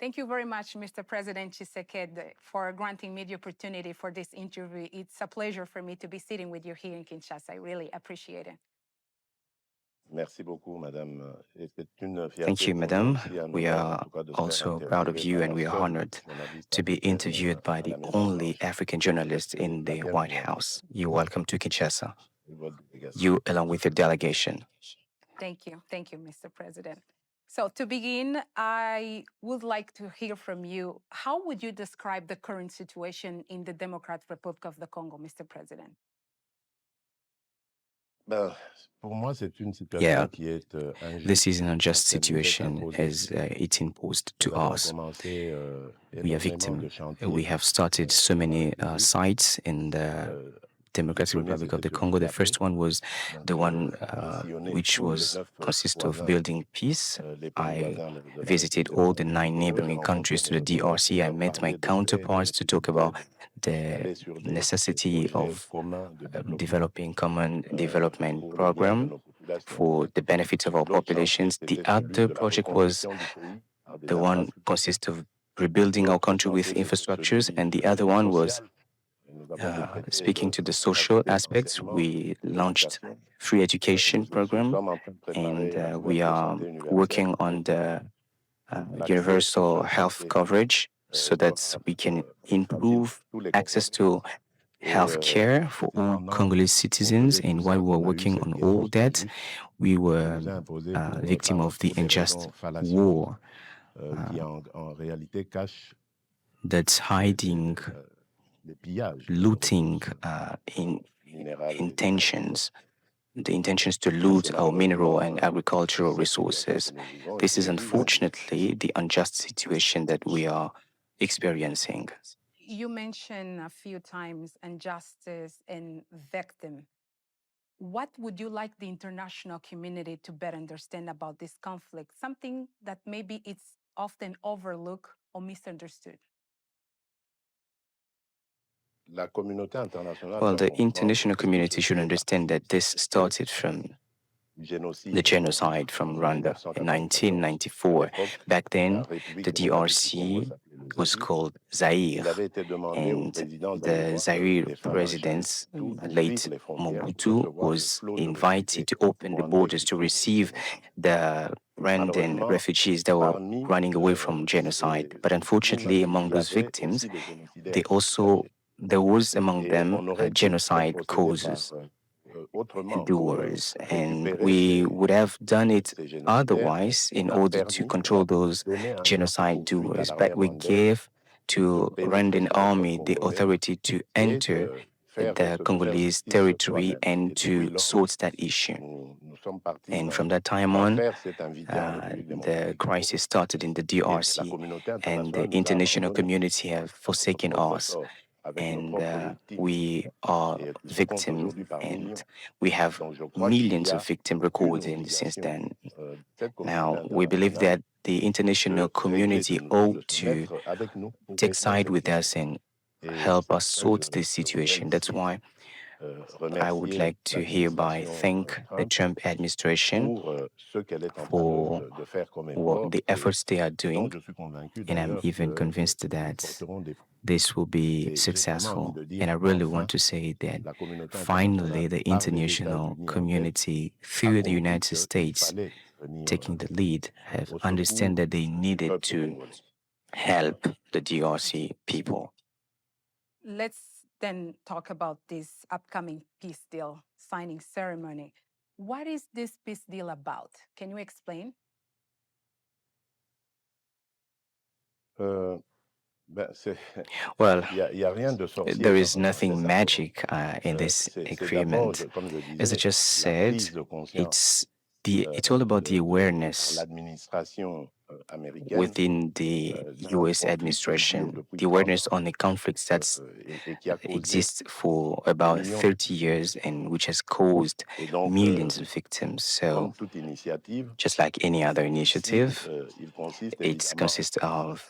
Thank you very much, Mr. President Tshisekedi, for granting me the opportunity for this interview. It's a pleasure for me to be sitting with you here in Kinshasa. I really appreciate it. Merci beaucoup, madame. Et c'est une Thank fierté you, pour nous madam. aussi, à We nous, en are tout cas, de se faire also proud of interviewer you par and la we are seule honored journaliste to be africaine interviewed by à la the Maison only Blanche. African journalist in the Laquelle White nous House. You're welcome to Kinshasa, votre délégation. you along with your delegation. Thank you. Thank you, Mr. President. So to begin, I would like to hear from you. How would you describe the current situation in the Democratic Republic of the Congo, Mr. President? Ben, pour moi, c'est une situation Yeah, qui est this injuste. is an unjust Donc, elle nous est situation imposée. as it's imposed Nous to avons us. commencé We are énormément victim. de chantiers. We have started so many République. sites in the Democratic Le premier, Republic of c'était the sur Congo. The Kidapé. first one was Donc, the one j'ai sillonné which tous les was 9 consist of voisins, building peace. les pays I voisins de la visited République all the démocratique 9 du Congo. J'ai neighboring rencontré countries to mes the homologues DRC. pour I leur met parler my de paix, de counterparts to talk about d'aller the sur des necessity projets of communs de développement developing common development pour le bien de program nos populations. for the benefit of our L'autre chantier, populations. The c'était celui other de la project was reconstruction du pays par des the one infrastructures. consists of rebuilding our L'autre country with chantier, c'était infrastructures, celui and the other one was social. Et nous avons décrété speaking to the la social gratuité de aspects. l'enseignement, We de launched l'éducation. free education Nous program, sommes en train de préparer la and we couverture are santé universelle working pour on the l'accès aux universal soins de health santé coverage so that soit we can facile improve pour tous les access Congolais. to health care for all Congolese citizens. And while we were working on all that, we were victim of the unjust war qui en réalité cache that's hiding les pillages de nos looting ressources minérales et intentions, the intentions to loot our mineral and agricultural resources. This is unfortunately the unjust situation that we are experiencing. You mentioned a few times injustice and victim. What would you like the international community to better understand about this conflict? Something that maybe it's often overlooked or misunderstood. Well, the international community should understand that this started from the genocide from Rwanda in 1994. Back then, the DRC was called Zaire, and the Zaire president, late Mobutu, was invited to open the borders to receive the Rwandan refugees that were running away from genocide. But unfortunately, among those victims, there was among them genocide causes doers, and we would have done it otherwise in order to control those genocide doers. But we gave to Rwandan army the authority to enter the Congolese territory and to sort that issue. And from that time on, the crisis started in the DRC, and the international community have forsaken us. And we are victims, and we have millions of victims recorded since then. Now, we believe that the international community ought to take side with us and help us sort this situation. That's why I would like to hereby thank the Trump administration for the efforts they are doing, and I'm even convinced that this will be successful. And I really want to say that finally the international community, through the United States taking the lead, have understood that they needed to help the DRC people. Let's then talk about this upcoming peace deal signing ceremony. What is this peace deal about? Can you explain? Well, there is nothing magic in this agreement. As I just said, it's all about the awareness within the U.S. administration, the awareness on the conflicts that exists for about 30 years and which has caused millions of victims. So, just like any other initiative, it consists of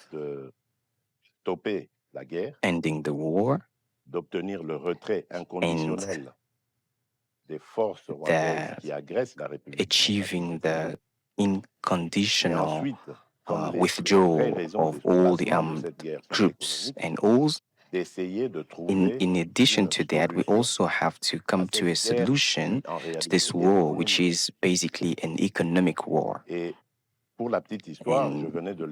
ending the war and achieving the unconditional withdrawal of all the armed groups and all. In addition to that, we also have to come to a solution to this war, which is basically an economic war. And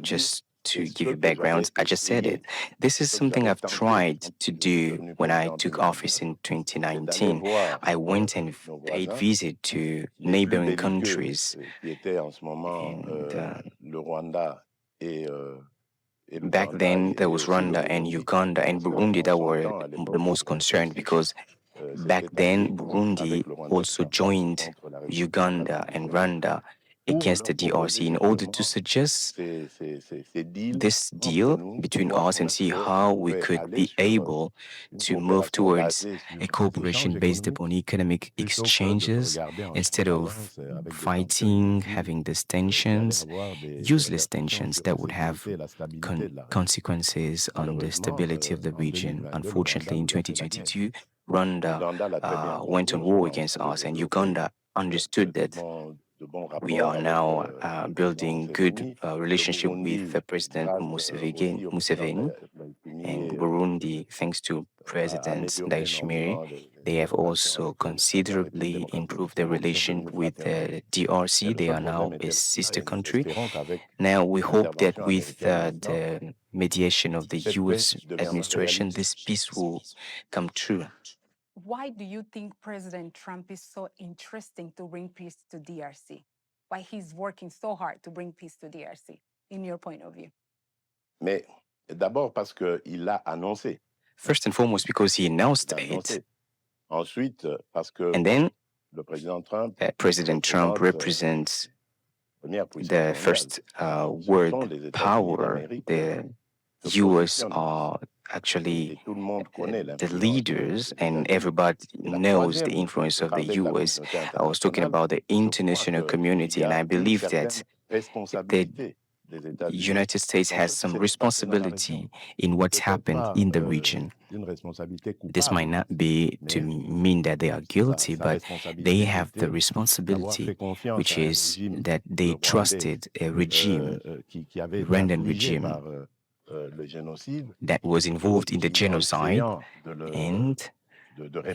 just to give you background, I just said it. This is something I've tried to do when I took office in 2019. I went and paid visit to neighboring countries. And back then, there was Rwanda and Uganda and Burundi that were the most concerned, because back then, Burundi also joined Uganda and Rwanda against the DRC in order to suggest this deal between us and see how we could be able to move towards a cooperation based upon economic exchanges instead of fighting, having these tensions, useless tensions that would have consequences on the stability of the region. Unfortunately, in 2022, Rwanda went on war against us, and Uganda understood that we are now building good relationship with President Museveni, and Burundi, thanks to President Ndayishimiye, they have also considerably improved their relation with the DRC. They are now a sister country. Now, we hope that with the mediation of the U.S. administration, this peace will come true. Why do you think President Trump is so interesting to bring peace to DRC? Why he's working so hard to bring peace to DRC, in your point of view? Mais d'abord parce qu'il l'a annoncé. First and foremost, because he announced it. Ensuite, parce que and then President Trump represents the first world power. The US are actually the leaders, and everybody knows the influence of the US. I was talking about the international community, and I believe that the United States has some responsibility in what's happened in the region. This might not be to mean that they are guilty, but they have the responsibility, which is that they trusted a regime, Rwandan regime, that was involved in the genocide, and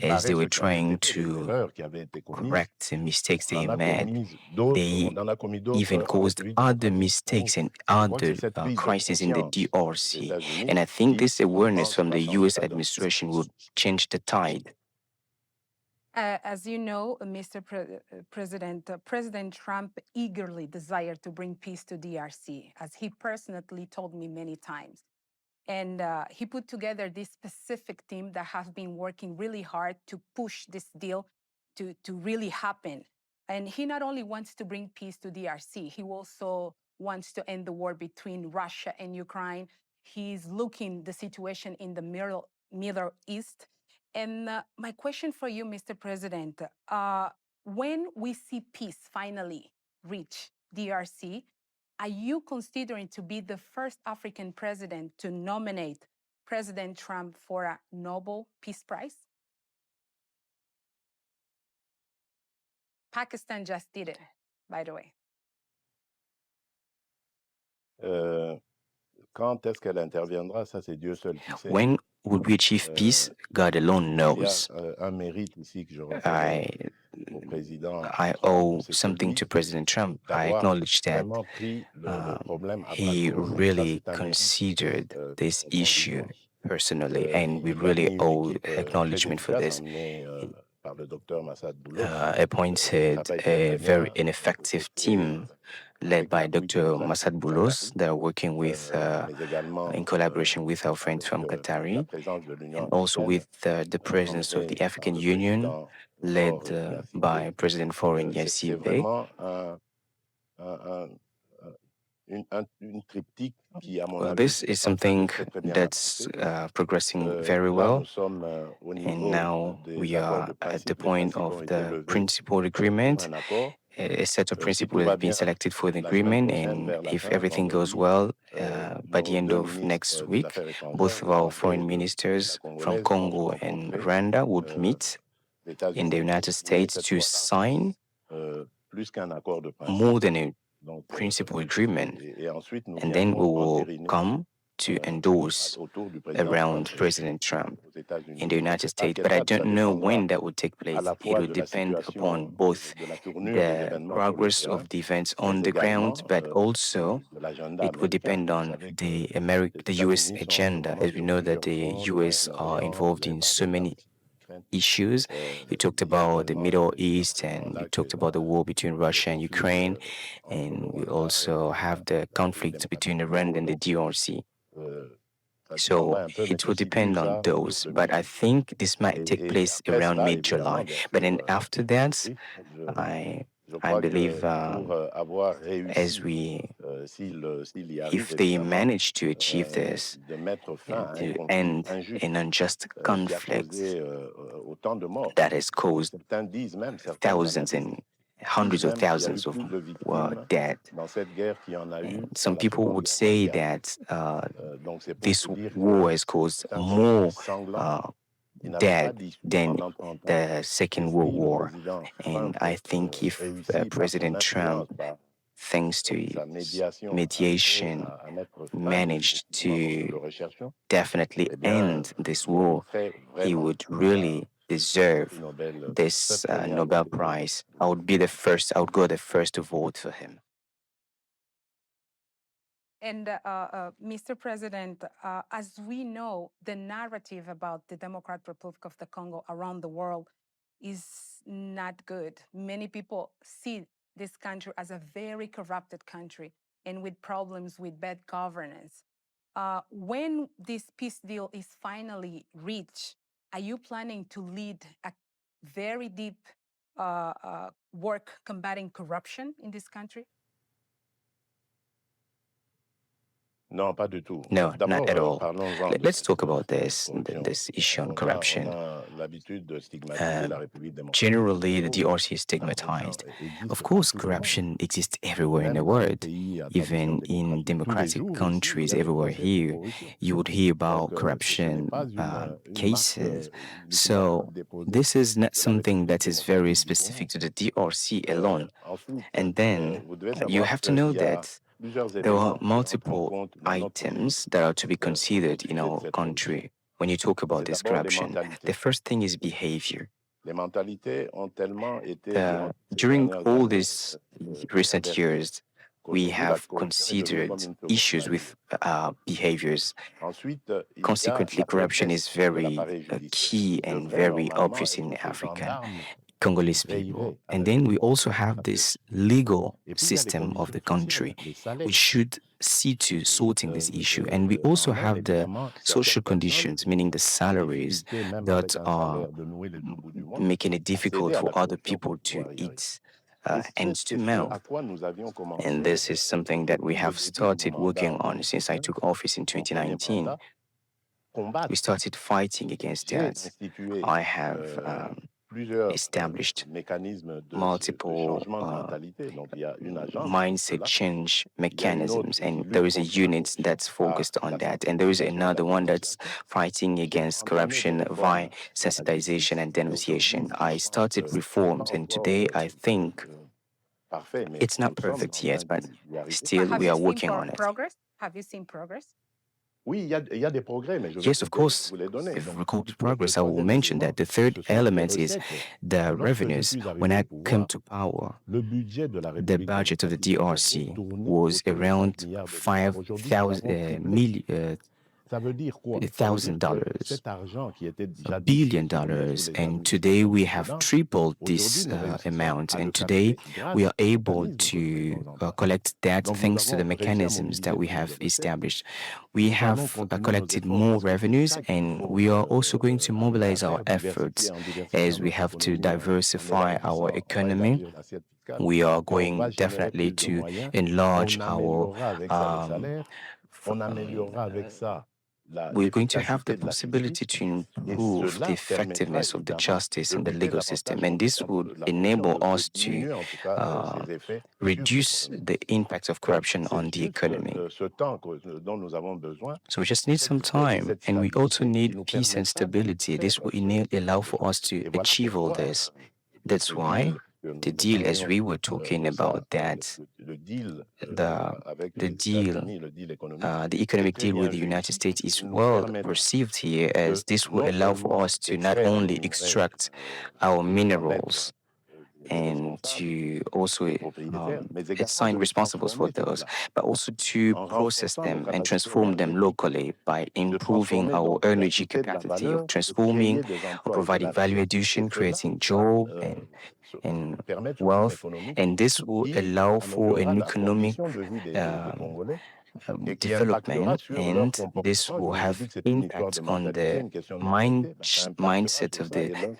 as they were trying to correct the mistakes they made, they even caused other mistakes and other crises in the DRC. And I think this awareness from the US administration will change the tide. As you know, Mr. President, President Trump eagerly desired to bring peace to DRC, as he personally told me many times. And he put together this specific team that has been working really hard to push this deal to really happen. And he not only wants to bring peace to DRC, he also wants to end the war between Russia and Ukraine. He's looking the situation in the Middle East. And my question for you, Mr. President, when we see peace finally reach DRC, are you considering to be the first African president to nominate President Trump for a Nobel Peace Prize? Pakistan just did it, by the way. Quand est-ce qu'elle interviendra, ça c'est Dieu seul qui sait. When would we achieve peace? God alone knows. Un mérite ici que je I owe something to President Trump. I acknowledge that he really considered this issue personally, and we really owe acknowledgement for this. Appointed a very ineffective team led by Dr. Massad Boulos that are working with, in collaboration with our friends from Qatari, and also with the presence of the African Union, led by President Foreign Yassir Bey. Well, this is something that's progressing very well, and now we are at the point of the principal agreement. A set of principles has been selected for the agreement, and if everything goes well, by the end of next week, both of our foreign ministers from Congo and Rwanda would meet in the United States to sign more than a principal agreement, and then we will come to endorse around President Trump in the United States. But I don't know when that would take place. It will depend upon both the progress of the events on the ground, but also it will depend on the U.S. agenda, as we know that the U.S. are involved in so many issues. You talked about the Middle East, and you talked about the war between Russia and Ukraine, and we also have the conflict between Iran and the DRC. So it will depend on those, but I think this might take place around mid-July. But then after that, I I believe as we, if they manage to achieve this, to end an unjust conflict that has caused thousands and hundreds of thousands of dead. And some people would say that this war has caused more dead than the Second World War. And I think if President Trump, thanks to his mediation, managed to definitely end this war, he would really deserve this Nobel Prize. I would go the first to vote for him. And Mr. President, as we know, the narrative about the Democratic Republic of the Congo around the world is not good. Many people see this country as a very corrupted country and with problems with bad governance. When this peace deal is finally reached, are you planning to lead a very deep work combating corruption in this country? No, not at all. Let's talk about this issue on corruption. Generally, the DRC is stigmatized. Of course, corruption exists everywhere in the world. Even in democratic countries everywhere here, you would hear about corruption cases. So this is not something that is very specific to the DRC alone. And then you have to know that there are multiple items that are to be considered in our country when you talk about this corruption. The first thing is behavior. During all these recent years, we have considered issues with behaviors. Consequently, corruption is very key and very obvious in Africa. Congolese people. And then we also have this legal system of the country, which should see to sorting this issue. And we also have the social conditions, meaning the salaries that are making it difficult for other people to eat ends to mouth. And this is something that we have started working on since I took office in 2019. We started fighting against that. I have established multiple mindset change mechanisms, and there is a unit that's focused on that, and there is another one that's fighting against corruption via sensitization and denunciation. I started reforms, and today I think it's not perfect yet, but still we are working on it. Have you seen progress? Yes, of course. If recorded progress, I will mention that the third element is the revenues. When I come to power, the budget of the DRC was around $1,000, $1 billion, and today we have tripled this amount. And today we are able to collect that thanks to the mechanisms that we have established. We have collected more revenues, and we are also going to mobilize our efforts as we have to diversify our economy. We are going definitely to enlarge our we're going to have the possibility to improve the effectiveness of the justice and the legal system, and this would enable us to reduce the impact of corruption on the economy. So we just need some time, and we also need peace and stability. This will allow for us to achieve all this. That's why the deal, as we were talking about that, the deal, the economic deal with the United States is well received here, as this will allow for us to not only extract our minerals and to also assign responsibles for those, but also to process them and transform them locally by improving our energy capacity of transforming or providing value addition, creating job and wealth. And this will allow for an economic development, and this will have impact on the mindset of the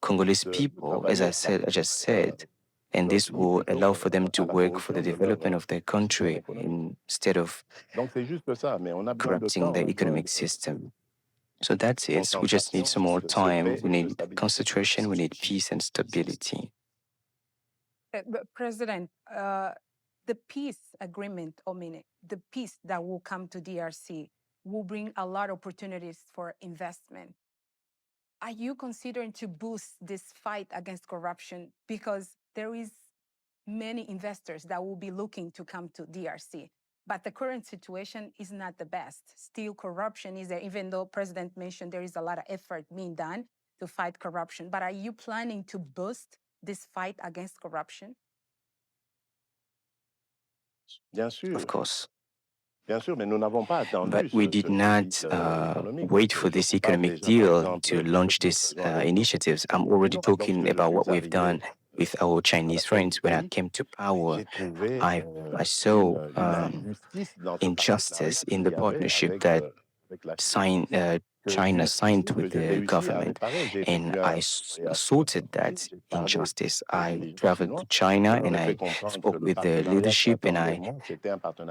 Congolese people, as I just said, and this will allow for them to work for the development of their country instead of corrupting the economic system. So that's it. We just need some more time. We need concentration. We need peace and stability. But President, the peace agreement, the peace that will come to DRC will bring a lot of opportunities for investment. Are you considering to boost this fight against corruption? Because there is many investors that will be looking to come to DRC. But the current situation is not the best. Still, corruption is there, even though President mentioned there is a lot of effort being done to fight corruption. But are you planning to boost this fight against corruption? Of course. But we did not wait for this economic deal to launch these initiatives. I'm already talking about what we've done with our Chinese friends. When I came to power, I saw injustice in the partnership that China signed with the government, and I sorted that injustice. I traveled to China and I spoke with the leadership, and I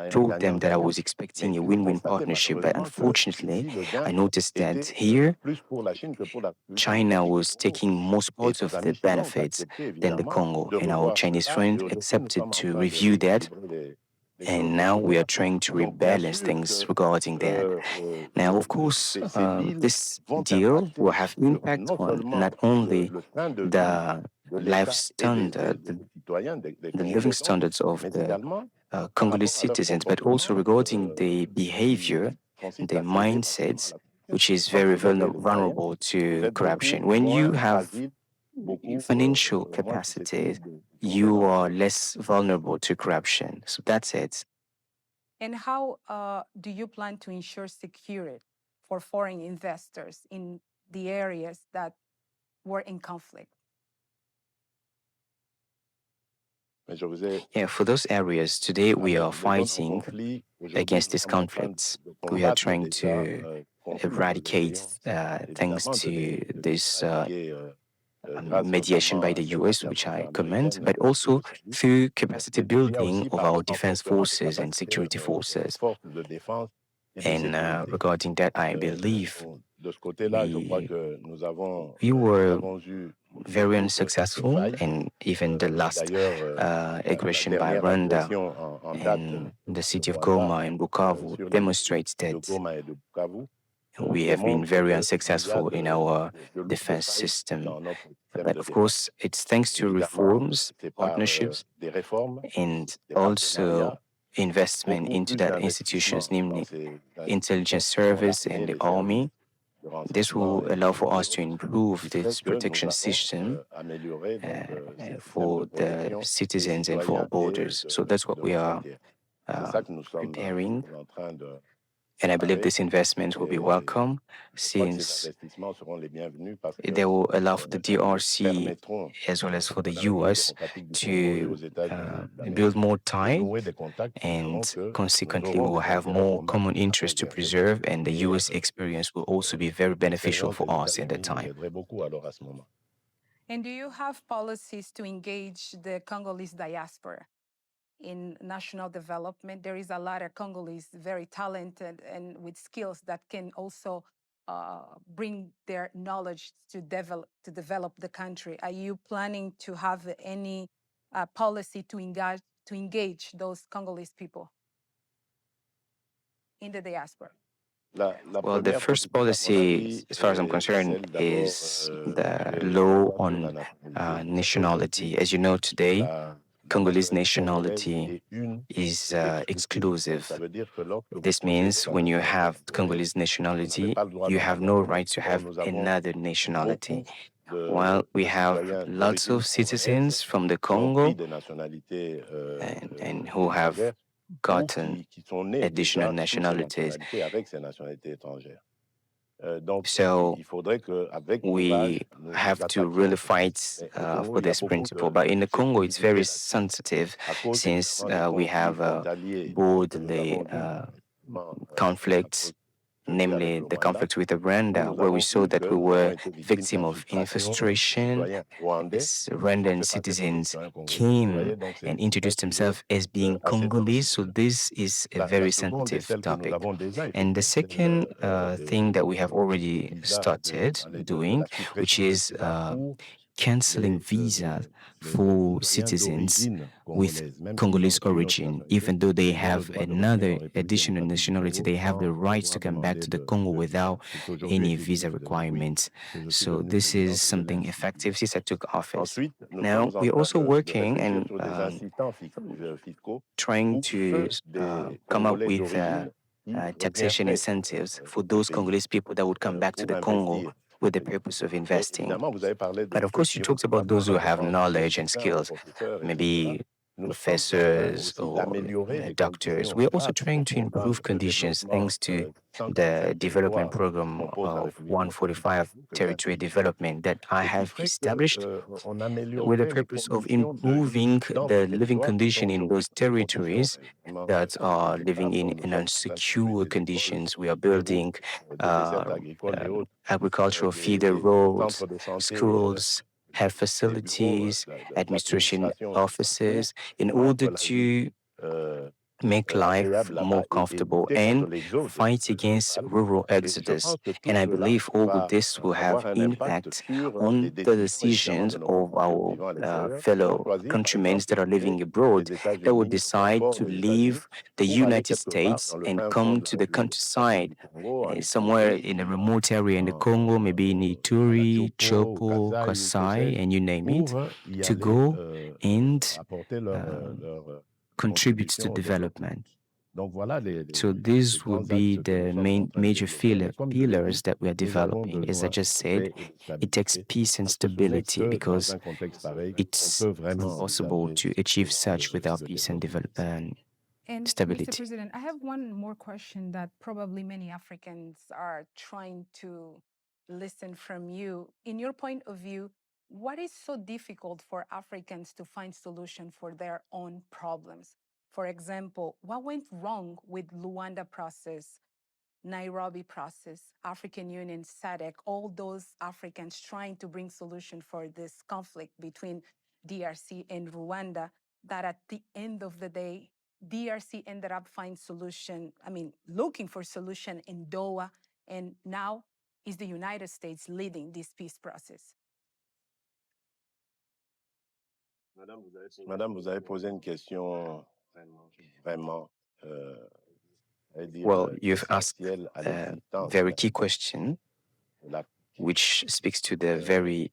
told them that I was expecting a win-win partnership. But unfortunately, I noticed that here, China was taking most parts of the benefits than the Congo, and our Chinese friend accepted to review that. And now we are trying to rebalance things regarding that. Now, of course, this deal will have impact on not only the life standard, the living standards of the Congolese citizens, but also regarding the behavior, the mindsets, which is very vulnerable to corruption. When you have financial capacity, you are less vulnerable to corruption. So that's it. And how do you plan to ensure security for foreign investors in the areas that were in conflict? Yeah, for those areas, today we are fighting against these conflicts. We are trying to eradicate thanks to this mediation by the US, which I commend, but also through capacity building of our defense forces and security forces. And regarding that, I believe we were very unsuccessful, and even the last aggression by Rwanda and the city of Goma and Bukavu demonstrates that we have been very unsuccessful in our defense system. But of course, it's thanks to reforms, partnerships, and also investment into that institutions, namely intelligence service and the army. This will allow for us to improve this protection system for the citizens and for our borders. So that's what we are preparing. And I believe this investment will be welcome, since they will allow for the DRC as well as for the US to build more ties, and consequently we will have more common interests to preserve, and the US experience will also be very beneficial for us at that time. And do you have policies to engage the Congolese diaspora in national development? There is a lot of Congolese very talented and with skills that can also bring their knowledge to develop the country. Are you planning to have any policy to engage those Congolese people in the diaspora? Well, the first policy, as far as I'm concerned, is the law on nationality. As you know, today, Congolese nationality is exclusive. This means when you have Congolese nationality, you have no right to have another nationality. While we have lots of citizens from the Congo and who have gotten additional nationalities. So we have to really fight for this principle. But in the Congo, it's very sensitive since we have borderly conflicts, namely the conflict with Rwanda, where we saw that we were victim of infiltration. These Rwandan citizens came and introduced themselves as being Congolese, so this is a very sensitive topic. And the second thing that we have already started doing, which is canceling visas for citizens with Congolese origin, even though they have another additional nationality, they have the rights to come back to the Congo without any visa requirements. So this is something effective since I took office. Now, we're also working and trying to come up with taxation incentives for those Congolese people that would come back to the Congo with the purpose of investing. But of course, you talked about those who have knowledge and skills, maybe professors or doctors. We're also trying to improve conditions thanks to the development program of 145 territory development that I have established with the purpose of improving the living condition in those territories that are living in unsecure conditions. We are building agricultural feeder roads, schools, health facilities, administration offices, in order to make life more comfortable and fight against rural exodus. And I believe all of this will have impact on the decisions of our fellow countrymen that are living abroad that will decide to leave the United States and come to the countryside, somewhere in a remote area in the Congo, maybe in Ituri, Chopo, Kasai, and you name it, to go and contributes to development. So these would be the main major pillars that we are developing. As I just said, it takes peace and stability because it's impossible to achieve such without peace and development. And Stability. Mr. President, I have one more question that probably many Africans are trying to listen from you. In your point of view, what is so difficult for Africans to find solution for their own problems? For example, what went wrong with Luanda process, Nairobi process, African Union, SADC, all those Africans trying to bring solution for this conflict between DRC and Rwanda, that at the end of the day, DRC ended up looking for solution in Doha, and now is the United States leading this peace process. Madame, vous avez posé une question vraiment, well, you've asked a very key question, which speaks to the very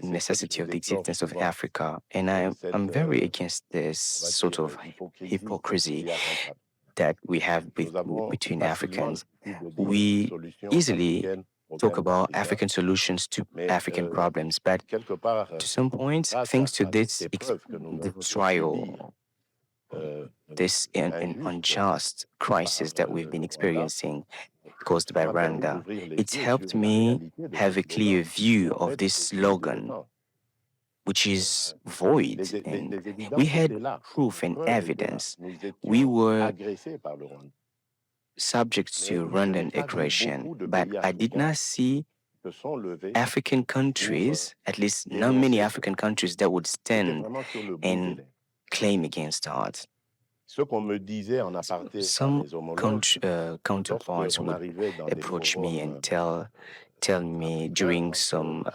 necessity of the existence of Africa. And I'm very against this sort of hypocrisy that we have between Africans. We easily talk about African solutions to African problems, but to some point, thanks to this the trial, this unjust crisis that we've been experiencing caused by Rwanda, it's helped me have a clear view of this slogan, which is void. And we had proof and evidence. We were subject to Rwandan aggression, but I did not see African countries, at least not many African countries, that would stand and claim against us. Some counterparts would approach me and tell me during some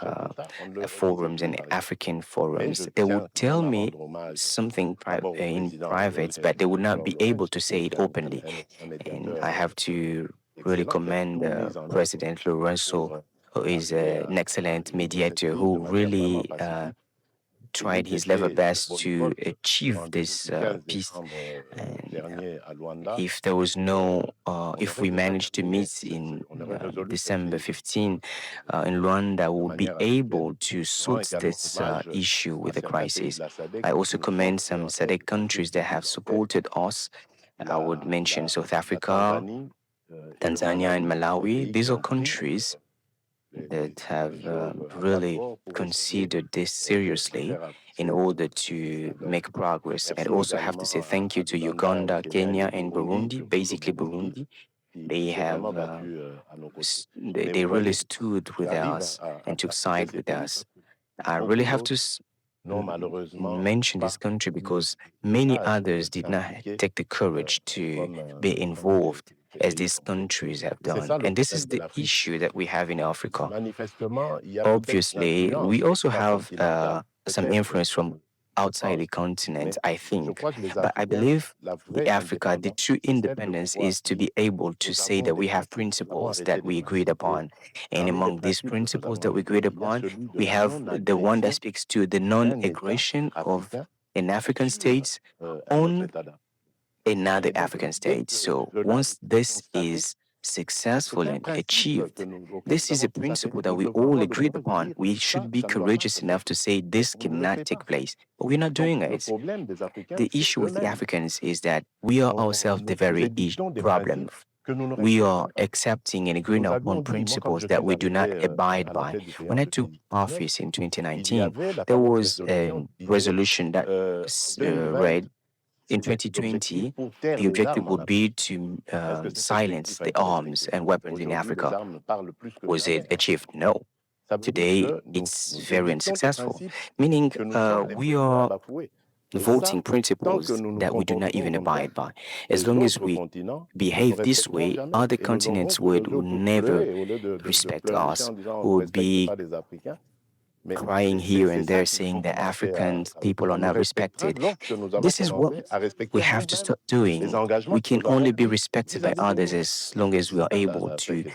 forums and African forums, they would tell me something in private, but they would not be able to say it openly. And I have to really commend President Lorenzo, who is an excellent mediator who really tried his level best to achieve this peace. And if there was no, if we managed to meet in December 15 in Rwanda, we would be able to sort this issue with the crisis. I also commend some SADC countries that have supported us. I would mention South Africa, Tanzania, and Malawi. These are countries that have really considered this seriously in order to make progress. And also have to say thank you to Uganda, Kenya, and Burundi, basically Burundi. They have, they really stood with us and took side with us. I really have to mention this country because many others did not take the courage to be involved as these countries have done. And this is the issue that we have in Africa. Obviously, we also have some influence from outside the continent, I think. But I believe Africa, the true independence is to be able to say that we have principles that we agreed upon. And among these principles that we agreed upon, we have the one that speaks to the non-aggression of an African state on another African state. So once this is successful and achieved, this is a principle that we all agreed upon. We should be courageous enough to say this cannot take place, but we're not doing it. The issue with the Africans is that we are ourselves the very problem. We are accepting and agreeing upon principles that we do not abide by. When I took office in 2019, there was a resolution that read in 2020, the objective would be to silence the arms and weapons in Africa. Was it achieved? No. Today, it's very unsuccessful, meaning we are voting principles that we do not even abide by. As long as we behave this way, other continents would never respect us, would be crying here and there saying that African people are not respected. This is what we have to stop doing. We can only be respected by others as long as we are able to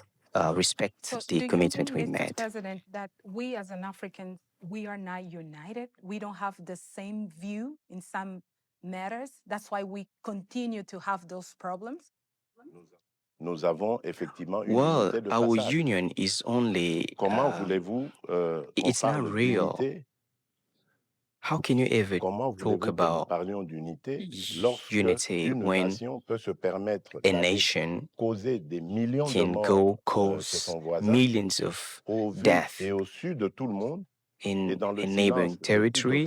respect the commitment we made. President, that we as an African, we are not united. We don't have the same view in some matters. That's why we continue to have those problems. Well, our union is only, it's not real. How can you ever talk about unity when a nation can go cause millions of deaths in a neighboring territory?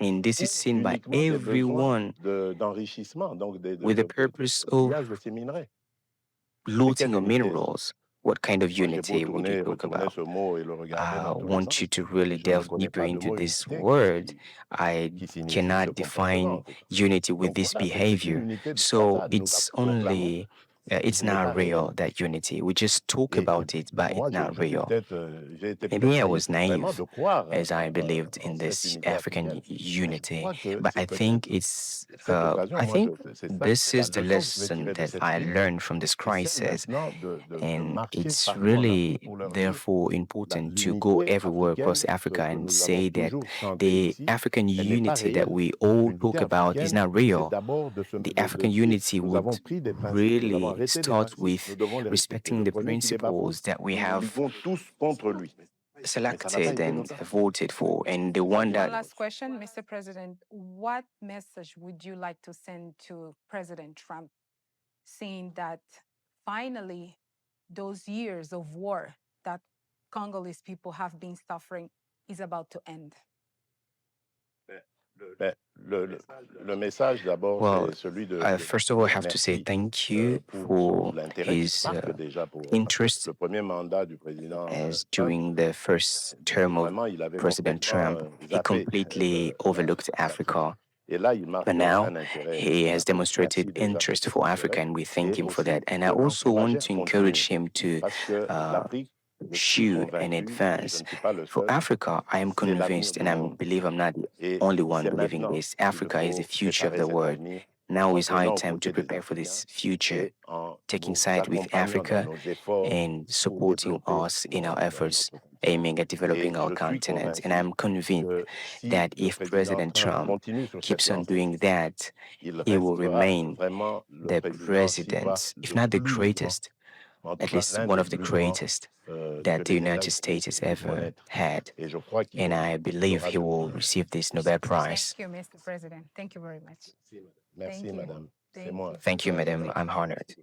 And this is seen by everyone with the purpose of looting of minerals. What kind of unity would you talk about? I want you to really delve deeper into this word. I cannot define unity with this behavior. So it's only, it's not real, that unity. We just talk about it, but it's not real. Maybe I was naive as I believed in this African unity, but I think it's, I think this is the lesson that I learned from this crisis. And it's really, therefore, important to go everywhere across Africa and say that the African unity that we all talk about is not real. The African unity would really start with respecting the principles that we have selected and voted for. And the one that... One last question, Mr. President. What message would you like to send to President Trump, saying that finally those years of war that Congolese people have been suffering is about to end? Well, first of all, I have to say thank you for his interest, as during the first term of President Trump, he completely overlooked Africa. But now he has demonstrated interest for Africa, and we thank him for that. And I also want to encourage him to pursue and advance. For Africa, I am convinced, and I believe I'm not the only one believing this, Africa is the future of the world. Now is high time to prepare for this future, taking side with Africa and supporting us in our efforts aiming at developing our continent. And I'm convinced that if President Trump keeps on doing that, he will remain the president, if not the greatest, at least one of the greatest that the United States has ever had. And I believe he will receive this Nobel Prize. Thank you, Mr. President. Thank you very much. Merci, Thank you. madame. Thank you. Thank you, madam. I'm honored.